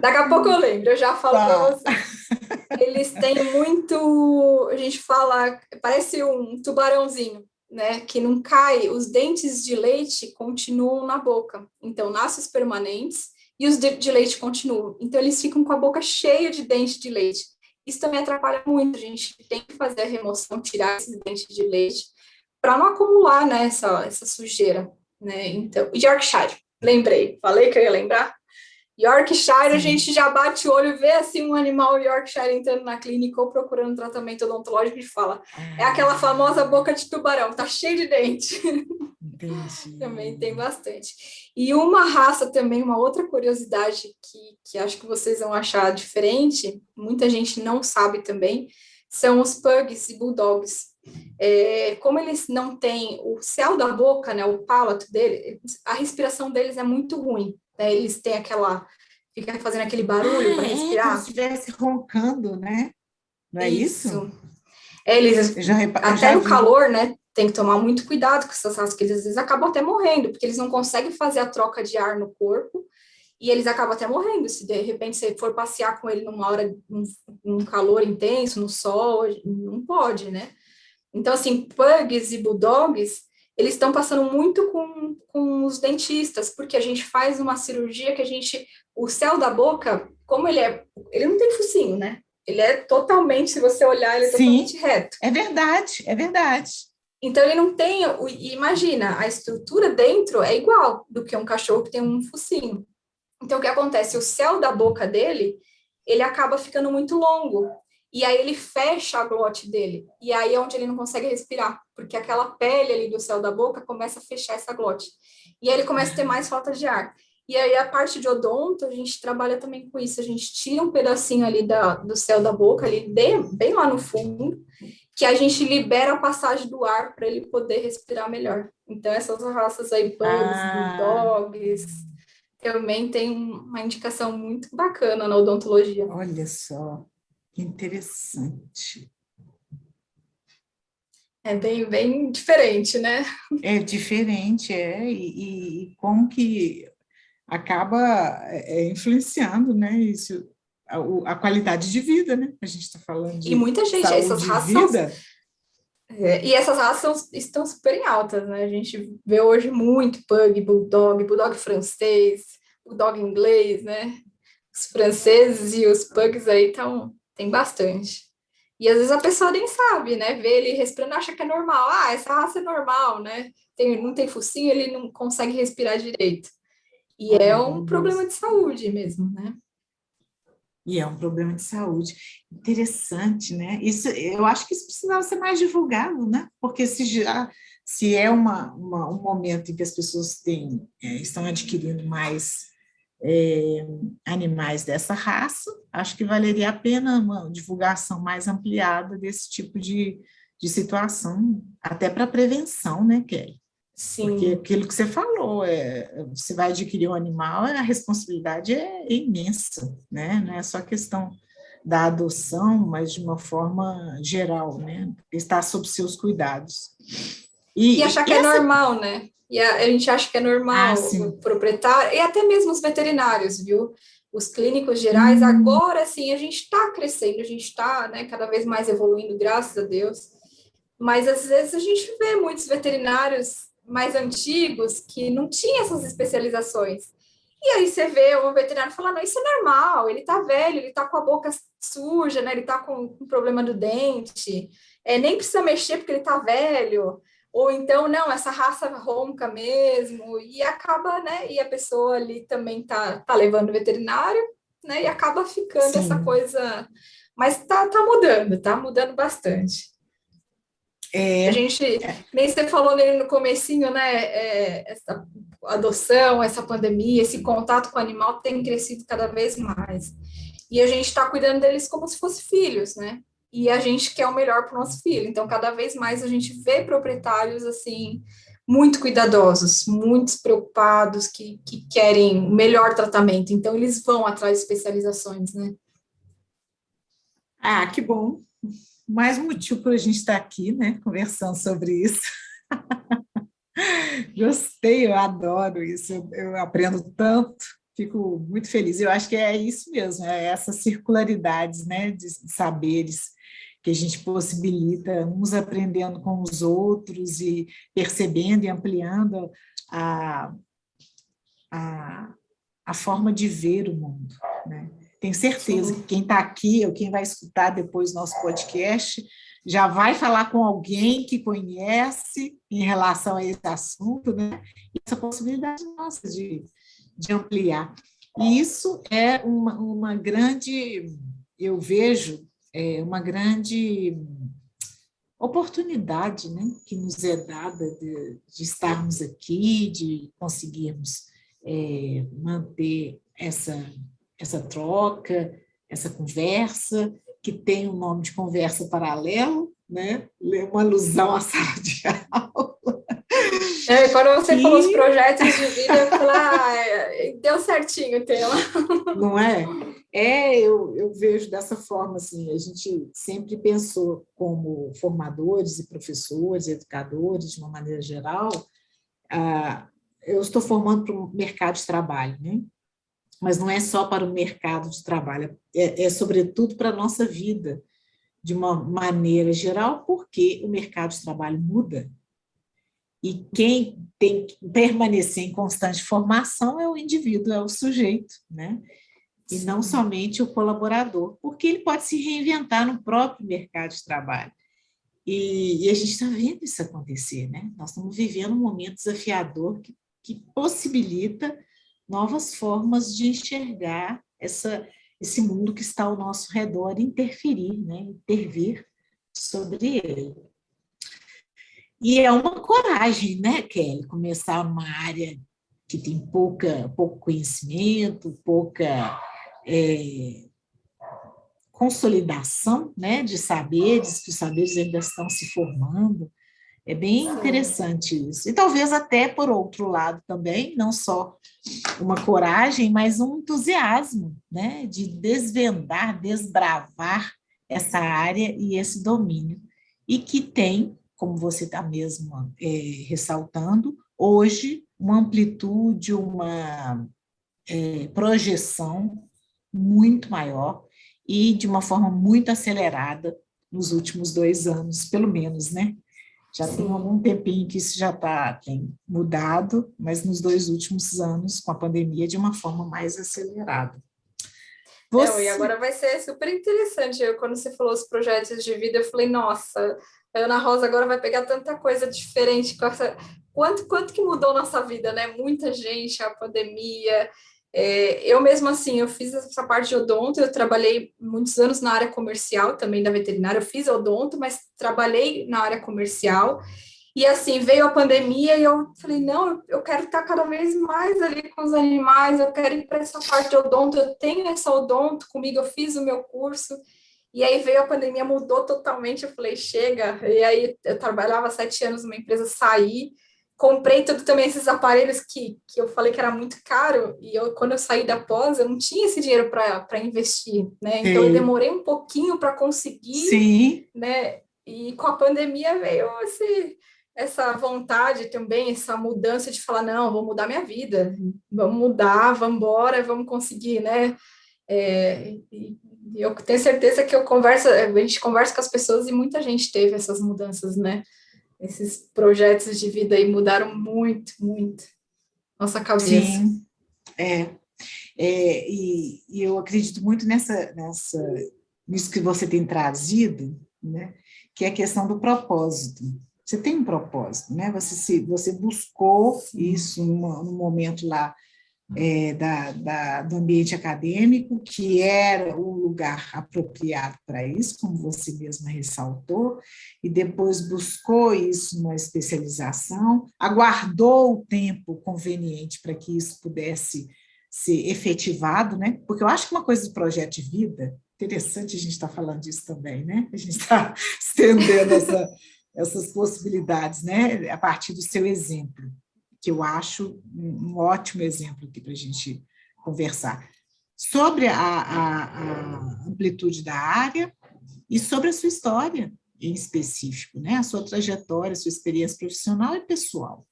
Daqui a pouco eu lembro, eu já falo para você. Eles têm muito... A gente fala... Parece um tubarãozinho, né? Que não cai. Os dentes de leite continuam na boca. Então, nascem os permanentes e os de leite continuam. Então, eles ficam com a boca cheia de dente de leite. Isso também atrapalha muito. A gente tem que fazer a remoção, tirar esses dentes de leite para não acumular, né, essa sujeira, né? Então, Yorkshire, lembrei. Falei que eu ia lembrar. Yorkshire, a gente já bate o olho, vê assim um animal Yorkshire entrando na clínica ou procurando tratamento odontológico e fala, é aquela famosa boca de tubarão, tá cheio de dente. Entendi. Também tem bastante. E uma raça também, uma outra curiosidade que acho que vocês vão achar diferente, muita gente não sabe também, são os pugs e bulldogs. Como eles não têm o céu da boca, né, o palato dele, a respiração deles é muito ruim. Né? Eles têm fica fazendo aquele barulho para respirar. Como se estivesse roncando, né? Não é isso? Eles, até no calor, né? Tem que tomar muito cuidado com essas raças, que eles às vezes acabam até morrendo, porque eles não conseguem fazer a troca de ar no corpo, e eles acabam até morrendo. Se de repente você for passear com ele numa hora, num calor intenso, no sol, não pode, né? Então, assim, pugs e bulldogs, eles estão passando muito com os dentistas, porque a gente faz uma cirurgia que o céu da boca, como ele não tem focinho, né? Ele é totalmente, se você olhar, ele é totalmente reto. É verdade, é verdade. Então, ele não tem, imagina, a estrutura dentro é igual do que um cachorro que tem um focinho. Então, o que acontece? O céu da boca dele, ele acaba ficando muito longo. E aí ele fecha a glote dele. E aí é onde ele não consegue respirar, porque aquela pele ali do céu da boca começa a fechar essa glote. E aí ele começa a ter mais falta de ar. E aí a parte de odonto, a gente trabalha também com isso. A gente tira um pedacinho ali do céu da boca, ali bem lá no fundo, que a gente libera a passagem do ar para ele poder respirar melhor. Então essas raças aí, pugs, bulldogs, também tem uma indicação muito bacana na odontologia. Olha só. Interessante. É bem diferente, né? É diferente, e como que acaba influenciando, né, isso, a qualidade de vida, né? A gente está falando de e muita gente, saúde essas raças de vida. E essas raças estão super em altas, né? A gente vê hoje muito pug, bulldog francês, bulldog inglês, né? Os franceses e os pugs aí tem bastante. E às vezes a pessoa nem sabe, né? Vê ele respirando, acha que é normal. Ah, essa raça é normal, né? Não tem focinho, ele não consegue respirar direito. E é um problema de saúde mesmo, né? E é um problema de saúde. Interessante, né? Isso, eu acho que isso precisava ser mais divulgado, né? Porque se é um momento em que as pessoas estão adquirindo mais animais dessa raça, acho que valeria a pena uma divulgação mais ampliada desse tipo de situação, até para prevenção, né, Kelly? Sim. Porque aquilo que você falou, você vai adquirir um animal, a responsabilidade é imensa, né? Não é só questão da adoção, mas de uma forma geral, né? Estar sob seus cuidados. E achar que é normal, né? E a gente acha que é normal o proprietário, e até mesmo os veterinários, viu? Os clínicos gerais, agora sim, a gente está crescendo, a gente está, né, cada vez mais evoluindo, graças a Deus. Mas às vezes a gente vê muitos veterinários mais antigos que não tinham essas especializações. E aí você vê o veterinário falando, não, isso é normal, ele tá velho, ele tá com a boca suja, né? Ele tá com um problema do dente, nem precisa mexer porque ele tá velho. ou então, não, essa raça ronca mesmo, e acaba, né, e a pessoa ali também tá levando o veterinário, né, e acaba ficando essa Sim, coisa, mas tá mudando bastante. A é, gente, nem você falou nele no comecinho, né, essa adoção, essa pandemia, esse contato com o animal tem crescido cada vez mais. E a gente está cuidando deles como se fossem filhos, né? E a gente quer o melhor para o nosso filho. Então, cada vez mais a gente vê proprietários assim muito cuidadosos, muito preocupados, que querem o melhor tratamento. Então, eles vão atrás de especializações, né? ah, que bom. Mais um motivo para a gente estar aqui, né, conversando sobre isso. Gostei, eu adoro isso, eu aprendo tanto, fico muito feliz. Eu acho que é isso mesmo, é essas circularidades, né, de saberes que a gente possibilita, uns aprendendo com os outros e percebendo e ampliando a, a, a forma de ver o mundo, né? Tenho certeza que Sim. quem está aqui ou quem vai escutar depois nosso podcast já vai falar com alguém que conhece em relação a esse assunto, né? E essa possibilidade nossa de ampliar. E isso é uma grande, eu vejo, uma grande oportunidade, né, que nos é dada de estarmos aqui, de conseguirmos manter essa troca, essa conversa, que tem o nome de conversa paralelo, né? Uma alusão à sala de aula. Quando você falou os E projetos de vida, eu falei, deu certinho o tema. não é? Eu vejo dessa forma, assim, a gente sempre pensou como formadores e professores, educadores, de uma maneira geral, eu estou formando para o mercado de trabalho, né? Mas não é só para o mercado de trabalho, sobretudo para a nossa vida, de uma maneira geral, porque o mercado de trabalho muda, e quem tem que permanecer em constante formação é o indivíduo, é o sujeito, né? E não Sim. somente o colaborador, porque ele pode se reinventar no próprio mercado de trabalho. E a gente está vendo isso acontecer, né? Nós estamos vivendo um momento desafiador que possibilita novas formas de enxergar esse mundo que está ao nosso redor, interferir, né? Intervir sobre ele. E é uma coragem, né, Kelly, começar numa área que tem pouco conhecimento, pouca consolidação, né, de saberes, que os saberes ainda estão se formando. É bem Sim. interessante isso. E talvez até, por outro lado, também, não só uma coragem, mas um entusiasmo, né, de desvendar, desbravar essa área e esse domínio. E que tem, como você está mesmo ressaltando, hoje, uma amplitude, uma projeção muito maior e de uma forma muito acelerada nos últimos 2 anos, pelo menos, né? Já tem Sim. algum tempinho que isso já tem mudado, mas nos 2 últimos anos, com a pandemia, de uma forma mais acelerada. Não, e Você, agora vai ser super interessante. Quando você falou os projetos de vida, eu falei, nossa, a Ana Rosa agora vai pegar tanta coisa diferente com essa. Quanto que mudou nossa vida, né? Muita gente, a pandemia. Eu mesmo assim, eu fiz essa parte de odonto, eu trabalhei muitos anos na área comercial também da veterinária, eu fiz odonto, mas trabalhei na área comercial. E assim, veio a pandemia e eu falei, não, eu quero estar cada vez mais ali com os animais, eu quero ir para essa parte de odonto, eu tenho essa odonto comigo, eu fiz o meu curso. E aí veio a pandemia, mudou totalmente, eu falei, chega. E aí eu trabalhava 7 anos numa empresa, saí, comprei tudo também esses aparelhos que eu falei que era muito caro, e quando eu saí da pós, eu não tinha esse dinheiro para investir, né? Então eu sei, demorei um pouquinho para conseguir, sim, né? E com a pandemia veio essa vontade também, essa mudança de falar, não, vou mudar minha vida, vamos mudar, vamos embora, vamos conseguir, né? E eu tenho certeza que a gente conversa com as pessoas e muita gente teve essas mudanças, né? Esses projetos de vida aí mudaram muito, muito nossa cabeça. sim, é. E eu acredito muito nisso que você tem trazido, né, que é a questão do propósito. Você tem um propósito, né? Você buscou isso no momento lá do ambiente acadêmico, que era o lugar apropriado para isso, como você mesma ressaltou, e depois buscou isso numa especialização, aguardou o tempo conveniente para que isso pudesse ser efetivado, né? Porque eu acho que uma coisa do projeto de vida, interessante a gente estar falando disso também, né? A gente está estendendo essas possibilidades, né? A partir do seu exemplo, que eu acho um ótimo exemplo aqui para a gente conversar, sobre a amplitude da área e sobre a sua história em específico, né? A sua trajetória, a sua experiência profissional e pessoal.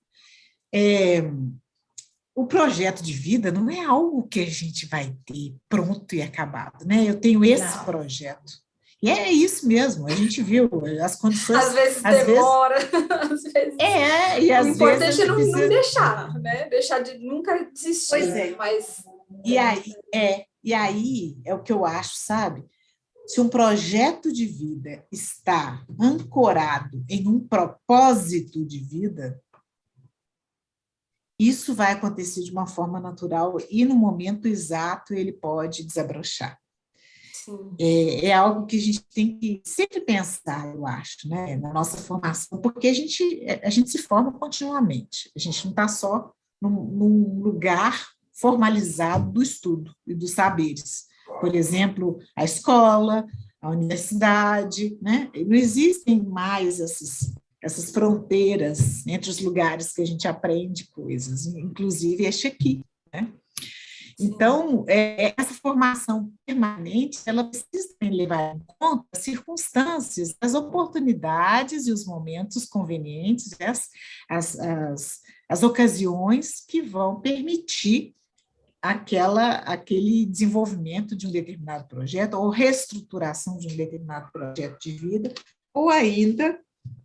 O projeto de vida não é algo que a gente vai ter pronto e acabado, né? Eu tenho esse projeto. E é isso mesmo, a gente viu as condições... Às vezes demora, às vezes... e às o importante vezes é não deixar, né? Deixar de nunca desistir. Pois é. Mas... E aí é o que eu acho, sabe? Se um projeto de vida está ancorado em um propósito de vida, isso vai acontecer de uma forma natural e no momento exato ele pode desabrochar. É algo que a gente tem que sempre pensar, eu acho, né, na nossa formação, porque a gente se forma continuamente, a gente não está só num lugar formalizado do estudo e dos saberes. Por exemplo, a escola, a universidade, né? Não existem mais essas fronteiras entre os lugares que a gente aprende coisas, inclusive este aqui, né? Então, essa formação permanente, ela precisa levar em conta as circunstâncias, as oportunidades e os momentos convenientes, as ocasiões que vão permitir aquele desenvolvimento de um determinado projeto ou reestruturação de um determinado projeto de vida, ou ainda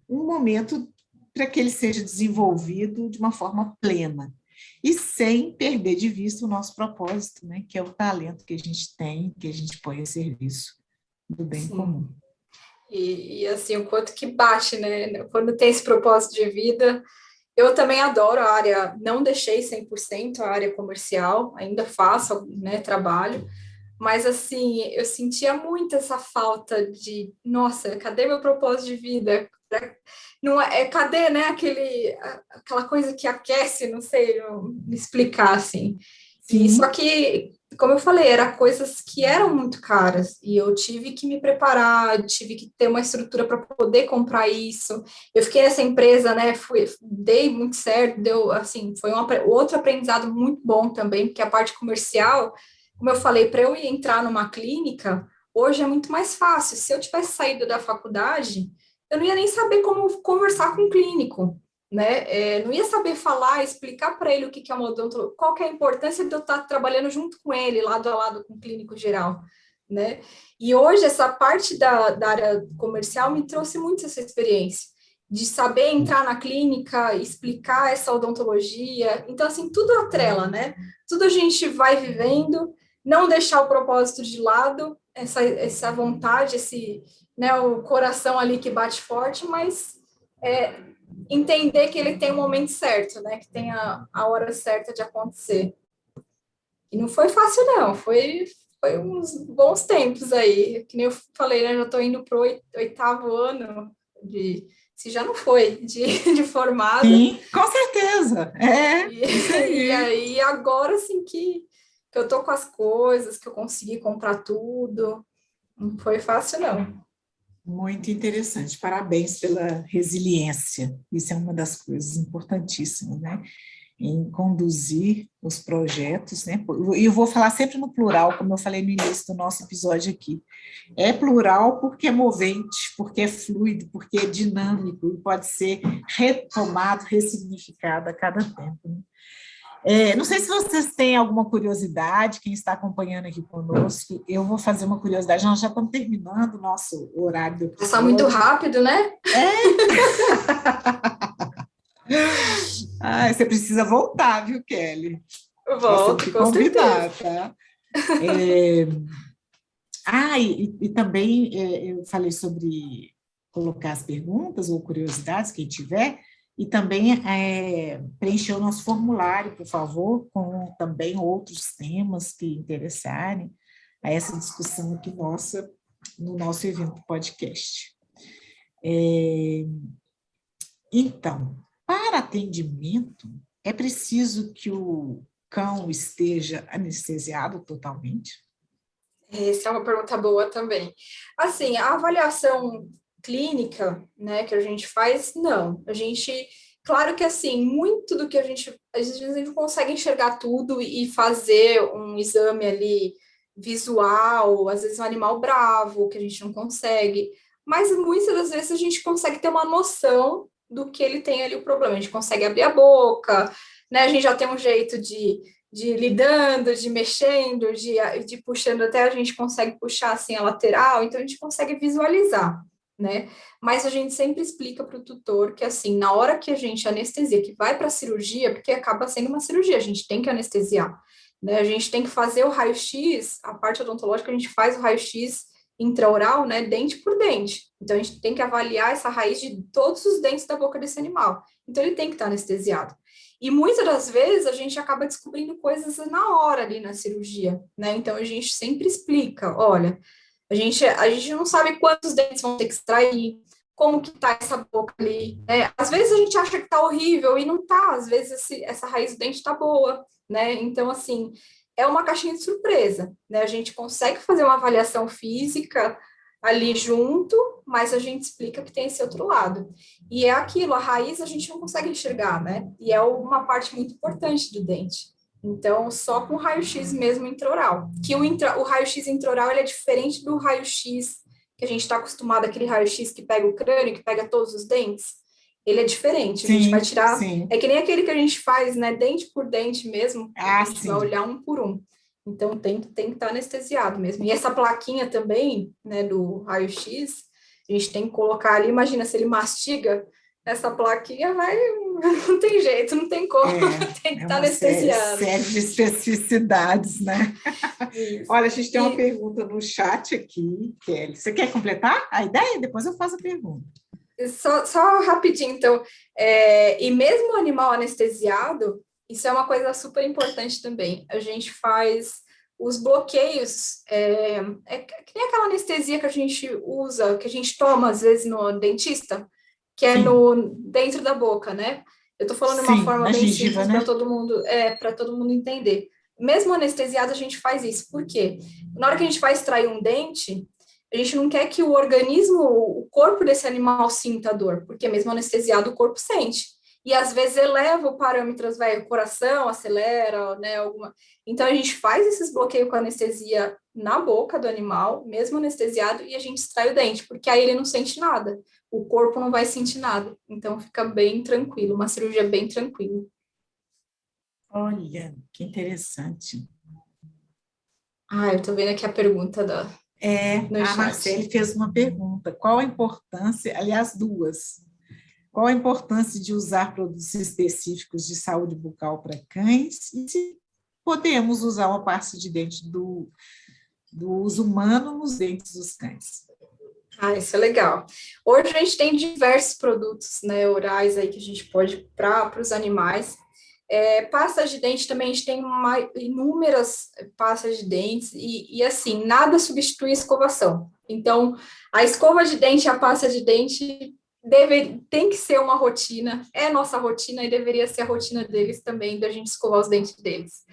um momento para que ele seja desenvolvido de uma forma plena. E sem perder de vista o nosso propósito, né, que é o talento que a gente tem, que a gente põe a serviço do bem comum. E assim, o quanto que bate, né? Quando tem esse propósito de vida. Eu também adoro a área, não deixei 100% a área comercial, ainda faço, né, trabalho, mas assim, eu sentia muito essa falta de, nossa, cadê meu propósito de vida? Não cadê, né, aquela coisa que aquece, não sei me explicar, assim. E só que, como eu falei, eram coisas que eram muito caras, e eu tive que me preparar, tive que ter uma estrutura para poder comprar isso. Eu fiquei nessa empresa, né, dei muito certo, deu, assim, foi outro aprendizado muito bom também, porque a parte comercial, como eu falei, para eu entrar numa clínica, hoje é muito mais fácil. Se eu tivesse saído da faculdade, eu não ia nem saber como conversar com um clínico, né? Não ia saber falar, explicar para ele o que é uma odontologia, qual que é a importância de eu estar trabalhando junto com ele, lado a lado com o clínico geral, né? E hoje essa parte da área comercial me trouxe muito essa experiência, de saber entrar na clínica, explicar essa odontologia. Então, assim, tudo atrela, né? Tudo a gente vai vivendo, não deixar o propósito de lado, essa vontade, né, o coração ali que bate forte, mas entender que ele tem o momento certo, né, que tem a hora certa de acontecer. E não foi fácil, não, foi uns bons tempos aí, que nem eu falei, né, já estou indo para o 8º ano, se já não foi, de formada. Sim, com certeza, E aí, agora, assim, que eu tô com as coisas, que eu consegui comprar tudo, não foi fácil, não. Muito interessante, parabéns pela resiliência, isso é uma das coisas importantíssimas, né, em conduzir os projetos, né, e eu vou falar sempre no plural, como eu falei no início do nosso episódio aqui, é plural porque é movente, porque é fluido, porque é dinâmico, e pode ser retomado, ressignificado a cada tempo, né? Não sei se vocês têm alguma curiosidade, quem está acompanhando aqui conosco, eu vou fazer uma curiosidade, nós já estamos terminando o nosso horário do episódio. Passar muito rápido, né? Você precisa voltar, viu, Kelly? Eu volto, com certeza. Tá? E também eu falei sobre colocar as perguntas ou curiosidades, quem tiver, e também preencher o nosso formulário, por favor, com também outros temas que interessarem a essa discussão aqui nossa, no nosso evento podcast. Então, para atendimento, é preciso que o cão esteja anestesiado totalmente? Essa é uma pergunta boa também. Assim, a avaliação clínica, né, que a gente faz, não. Claro que assim, muito do que às vezes a gente consegue enxergar tudo e fazer um exame ali visual, às vezes um animal bravo, que a gente não consegue, mas muitas das vezes a gente consegue ter uma noção do que ele tem ali o problema, a gente consegue abrir a boca, né, a gente já tem um jeito de ir lidando, de mexendo, de puxando, até a gente consegue puxar assim a lateral, então a gente consegue visualizar, né? Mas a gente sempre explica para o tutor que assim, na hora que a gente anestesia, que vai para a cirurgia, porque acaba sendo uma cirurgia, a gente tem que anestesiar, né? A gente tem que fazer o raio-x, a parte odontológica, a gente faz o raio-x intraoral, né, dente por dente. Então, a gente tem que avaliar essa raiz de todos os dentes da boca desse animal. Então, ele tem que estar anestesiado. E muitas das vezes a gente acaba descobrindo coisas na hora ali na cirurgia, né? Então a gente sempre explica, olha, a gente não sabe quantos dentes vão ter que extrair, como que tá essa boca ali, né? Às vezes a gente acha que tá horrível e não tá, às vezes essa raiz do dente tá boa, né? Então, assim, é uma caixinha de surpresa, né? A gente consegue fazer uma avaliação física ali junto, mas a gente explica que tem esse outro lado. E é aquilo, a raiz a gente não consegue enxergar, né? E é uma parte muito importante do dente. Então, só com raio-x mesmo intraoral. Que o raio-x intraoral ele é diferente do raio-x que a gente está acostumado, aquele raio-x que pega o crânio, que pega todos os dentes. Ele é diferente, a gente vai tirar... Sim. É que nem aquele que a gente faz, né? Dente por dente mesmo, a gente vai olhar um por um. Então, tem que estar anestesiado mesmo. E essa plaquinha também, né, do raio-x, a gente tem que colocar ali, imagina, se ele mastiga, essa plaquinha vai... Não tem jeito, não tem como, tem que estar anestesiado. Série de especificidades, né? Isso. Olha, a gente tem uma pergunta no chat aqui, Kelly. Você quer completar a ideia? Depois eu faço a pergunta. Só rapidinho, então. E mesmo o animal anestesiado, isso é uma coisa super importante também. A gente faz os bloqueios, que nem aquela anestesia que a gente usa, que a gente toma às vezes no dentista, que é dentro da boca, né? Eu tô falando de uma forma bem simples, né? Para todo mundo entender. Mesmo anestesiado, a gente faz isso. Por quê? Na hora que a gente vai extrair um dente, a gente não quer que o organismo, o corpo desse animal sinta a dor, porque mesmo anestesiado o corpo sente. E às vezes eleva o parâmetros, o coração acelera, né, Então a gente faz esses bloqueios com anestesia na boca do animal, mesmo anestesiado, e a gente extrai o dente, porque aí ele não sente nada. O corpo não vai sentir nada. Então fica bem tranquilo, uma cirurgia bem tranquila. Olha, que interessante. Eu tô vendo aqui a pergunta da... A Marcele fez uma pergunta. Qual a importância, aliás, duas. Qual a importância de usar produtos específicos de saúde bucal para cães e se podemos usar uma pasta de dente do uso humano nos dentes dos cães? Isso é legal. Hoje a gente tem diversos produtos, né, orais aí que a gente pode para os animais. Pastas de dente também, a gente tem inúmeras pastas de dentes e assim, nada substitui a escovação. Então, a escova de dente e a pasta de dente tem que ser uma rotina, é nossa rotina e deveria ser a rotina deles também, da gente escovar os dentes deles.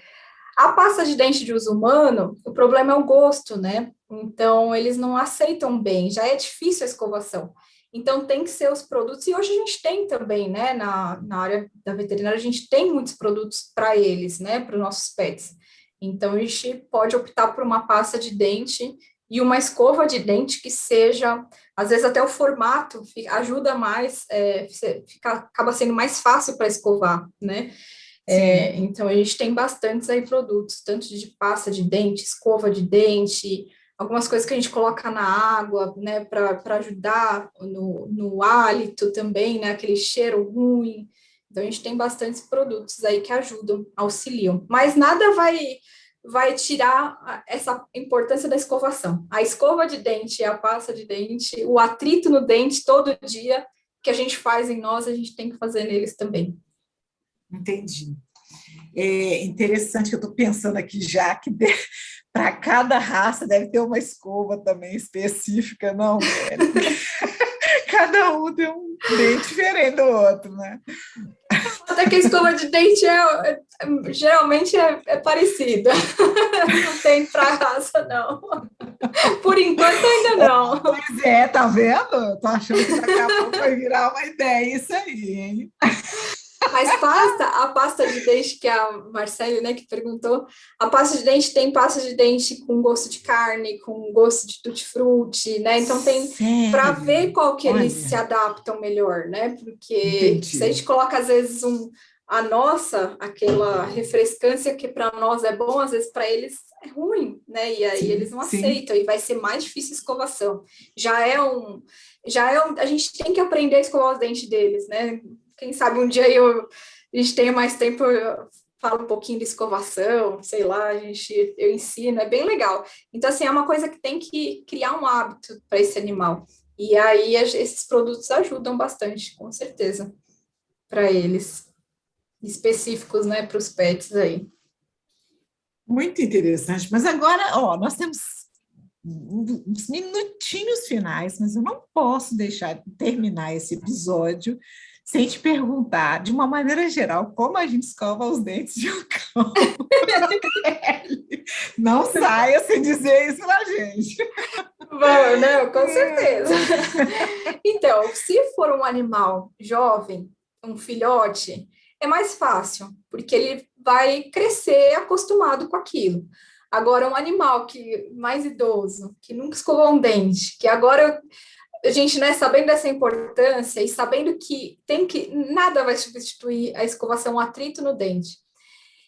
A pasta de dente de uso humano, o problema é o gosto, né? Então, eles não aceitam bem, já é difícil a escovação. Então, tem que ser os produtos, e hoje a gente tem também, né, na área da veterinária, a gente tem muitos produtos para eles, né, para os nossos pets. Então, a gente pode optar por uma pasta de dente e uma escova de dente que seja, às vezes até o formato ajuda mais, acaba sendo mais fácil para escovar, né? Então, a gente tem bastantes aí produtos, tanto de pasta de dente, escova de dente, algumas coisas que a gente coloca na água, né, para ajudar no hálito também, né, aquele cheiro ruim. Então, a gente tem bastantes produtos aí que ajudam, auxiliam. Mas nada vai vai tirar essa importância da escovação. A escova de dente, a pasta de dente, o atrito no dente todo dia que a gente faz em nós, a gente tem que fazer neles também. Entendi. É interessante que eu estou pensando aqui já que para cada raça deve ter uma escova também específica, não, Kelly? Cada um tem um bem diferente do outro, né? Até que a escova de dente geralmente é parecida. Não tem para raça, não. Por enquanto, ainda não. Pois é, tá vendo? Tô achando que daqui a pouco vai virar uma ideia isso aí, hein? Mas a pasta de dente que a Marcele, né, que perguntou, a pasta de dente tem pasta de dente com gosto de carne, com gosto de tutti-frutti, né? Então tem para ver qual que eles se adaptam melhor, né? Porque se a gente coloca às vezes a nossa, aquela refrescância que para nós é bom, às vezes para eles é ruim, né? E aí eles não aceitam e vai ser mais difícil a escovação. A gente tem que aprender a escovar os dentes deles, né? Quem sabe um dia a gente tenha mais tempo, eu falo um pouquinho de escovação, sei lá, eu ensino, é bem legal. Então, assim, é uma coisa que tem que criar um hábito para esse animal. E aí, esses produtos ajudam bastante, com certeza, para eles, específicos, né, para os pets aí. Muito interessante. Mas agora, ó, nós temos uns minutinhos finais, mas eu não posso deixar de terminar esse episódio sem te perguntar, de uma maneira geral, como a gente escova os dentes de um cão. Não saia sem dizer isso pra gente. Bom, não, com certeza. Então, se for um animal jovem, um filhote, é mais fácil, porque ele vai crescer acostumado com aquilo. Agora, um animal mais idoso, que nunca escovou um dente, que agora a gente, né, sabendo dessa importância e sabendo que nada vai substituir a escovação, o atrito no dente.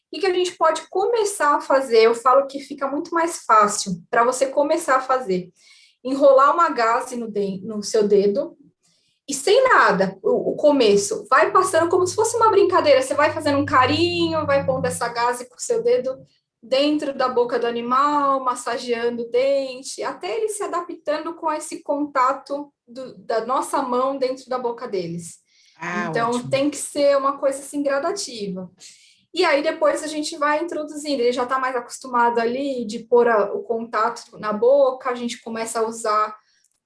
E que a gente pode começar a fazer, eu falo que fica muito mais fácil para você começar a fazer. Enrolar uma gaze no seu dedo e sem nada, o começo, vai passando como se fosse uma brincadeira, você vai fazendo um carinho, vai pondo essa gaze com o seu dedo dentro da boca do animal, massageando o dente, até ele se adaptando com esse contato da nossa mão dentro da boca deles. Então, ótimo. Tem que ser uma coisa assim gradativa. E aí, depois a gente vai introduzindo, ele já está mais acostumado ali de pôr o contato na boca, a gente começa a usar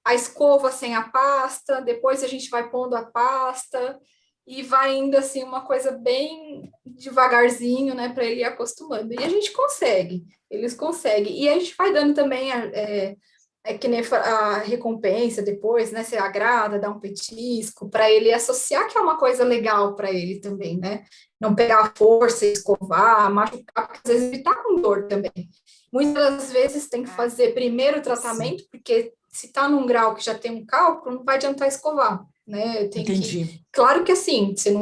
a escova sem a pasta, depois a gente vai pondo a pasta, e vai indo assim, uma coisa bem devagarzinho, né, para ele ir acostumando. E a gente consegue, eles conseguem. E a gente vai dando também que nem a recompensa depois, né, você agrada, dá um petisco, para ele associar que é uma coisa legal para ele também, né? Não pegar a força, escovar, machucar, porque às vezes ele está com dor também. Muitas vezes tem que fazer primeiro o tratamento, porque se está num grau que já tem um cálculo, não vai adiantar escovar, né? Entendi. Claro que assim, você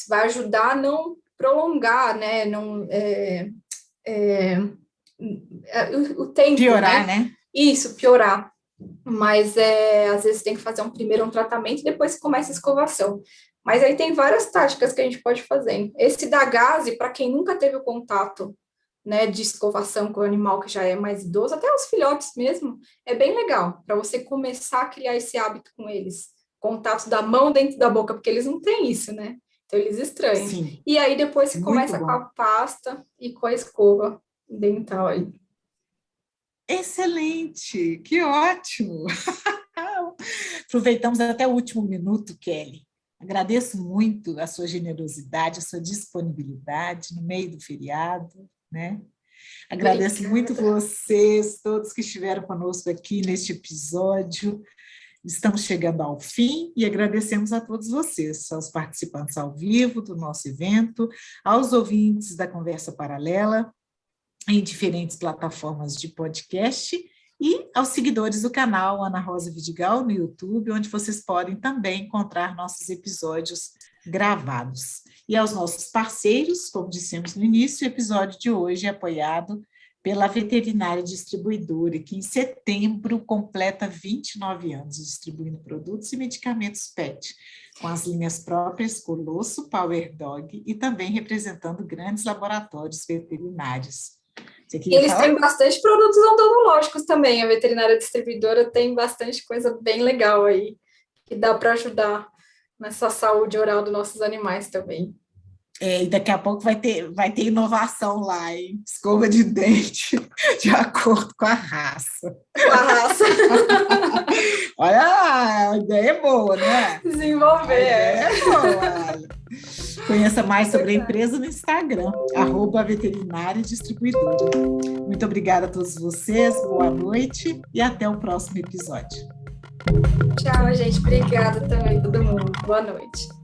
vai ajudar a não prolongar, né? Não, o tempo, piorar, né? Isso, piorar. Mas às vezes tem que fazer primeiro um tratamento e depois começa a escovação. Mas aí tem várias táticas que a gente pode fazer. Esse da gaze, para quem nunca teve o contato, né, de escovação com o animal que já é mais idoso, até os filhotes mesmo, é bem legal, para você começar a criar esse hábito com eles. Contato da mão dentro da boca, porque eles não têm isso, né? Então eles estranham. Sim. E aí depois você começa com a pasta e com a escova dental aí. Excelente, que ótimo! Aproveitamos até o último minuto, Kelly. Agradeço muito a sua generosidade, a sua disponibilidade no meio do feriado, né? Agradeço muito vocês, todos que estiveram conosco aqui neste episódio. Estamos chegando ao fim e agradecemos a todos vocês, aos participantes ao vivo do nosso evento, aos ouvintes da Conversa Paralela, em diferentes plataformas de podcast, e aos seguidores do canal Ana Rosa Vidigal no YouTube, onde vocês podem também encontrar nossos episódios gravados. E aos nossos parceiros, como dissemos no início, o episódio de hoje é apoiado pela Veterinária Distribuidora, que em setembro completa 29 anos distribuindo produtos e medicamentos PET. com as linhas próprias Colosso, Power Dog e também representando grandes laboratórios veterinários. E eles têm bastante produtos odontológicos também, a veterinária distribuidora tem bastante coisa bem legal aí, que dá para ajudar nessa saúde oral dos nossos animais também. E daqui a pouco vai ter inovação lá, hein? Escova de dente de acordo com a raça. Com a raça. Olha, a ideia é boa, não é? Desenvolver. É boa, olha. Conheça mais sobre a empresa no Instagram, @veterinária distribuidora. Muito obrigada a todos vocês, boa noite e até o próximo episódio. Tchau, gente. Obrigada também, todo mundo. Boa noite.